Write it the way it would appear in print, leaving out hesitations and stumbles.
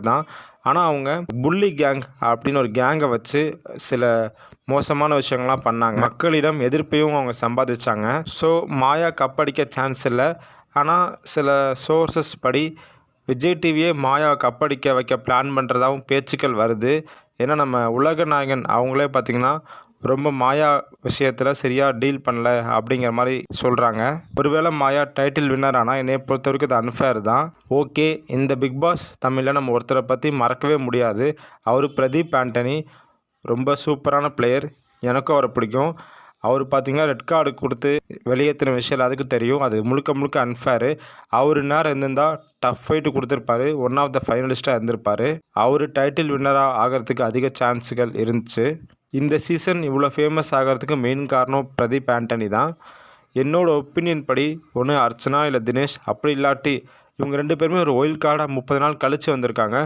தான். ஆனால் அவங்க புள்ளி கேங் அப்படின்னு ஒரு கேங்கை வச்சு சில மோசமான விஷயங்கள்லாம் பண்ணாங்க. மக்களிடம் எதிர்ப்பையும் அவங்க சம்பாதிச்சாங்க. ஸோ மாயா கப்படிக்க சான்ஸ் இல்லை. ஆனால் சில சோர்சஸ் படி விஜய் டிவியே மாயா கப்படிக்க வைக்க பிளான் பண்ணுறதாகவும் பேச்சுக்கள் வருது. ஏன்னா நம்ம உலக நாயகன் அவங்களே பார்த்திங்கன்னா ரொம்ப மாயா விஷயத்தில் சரியாக டீல் பண்ணல அப்படிங்கிற மாதிரி சொல்கிறாங்க. ஒருவேளை மாயா டைட்டில் வின்னர் ஆனால் என்னையை பொறுத்த வரைக்கும் இது அன்ஃபேர் தான். ஓகே, இந்த பிக் பாஸ் தமிழில் நம்ம ஒருத்தரை பற்றி மறக்கவே முடியாது. அவர் பிரதீப் ஆண்டனி. ரொம்ப சூப்பரான பிளேயர். எனக்கும் அவரை பிடிக்கும். அவர் பார்த்திங்கன்னா ரெட் கார்டு கொடுத்து வெளியேற்றின விஷயம் அதுக்கு தெரியும். அது முழுக்க முழுக்க அன்ஃபேரு. அவர் நேரம் இருந்திருந்தால் டஃப் ஃபைட்டு கொடுத்துருப்பாரு. ஒன் ஆஃப் த ஃபைனலிஸ்ட்டாக இருந்திருப்பார். அவர் டைட்டில் வின்னராக ஆகிறதுக்கு அதிக சான்ஸுகள் இருந்துச்சு. இந்த சீசன் இவ்வளோ ஃபேமஸ் ஆகிறதுக்கு மெயின் காரணம் பிரதீப் ஆண்டனி தான். என்னோடய ஒப்பீனியன் படி ஒன்று அர்ச்சனா இல்லை தினேஷ், அப்படி இல்லாட்டி இவங்க 2 பேருமே ஒரு ஒயில்ட் கார்டாக 30 நாள் கழித்து வந்திருக்காங்க.